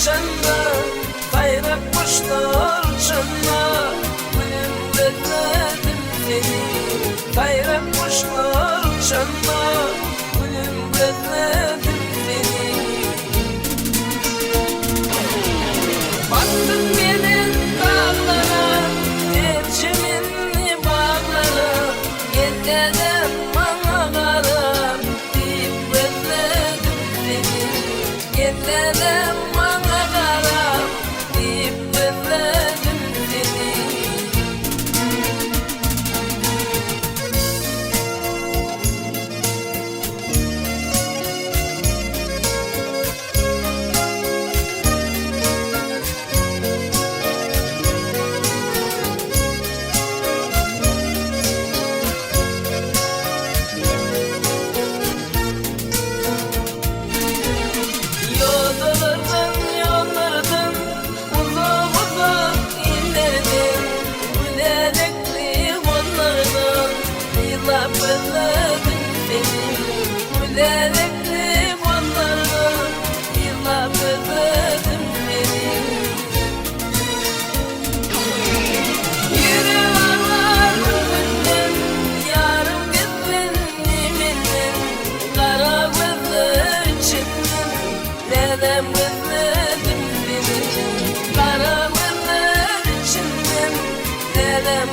çanda, bayrak kuşlar çanda. Gülüm özledim seni, bayrak kuşlar çanda. Gülüm özledim seni. Baktım gelin dağlara, perçeminli bağlara. Geceler bana kara, deyip özledim seni. Geceler bana kara, deyip özledim seni. Yollardan, yollardan, uzak uzak illerden, gülerekli kollardan, yıllar özledim seni. Gülerekli kollardan, yıllar özledim seni. Yürü varlar bugünden, yarım gittin yeminle. Kara gözler içinden, dedem özledim beni. Kara gözler içinden, dedem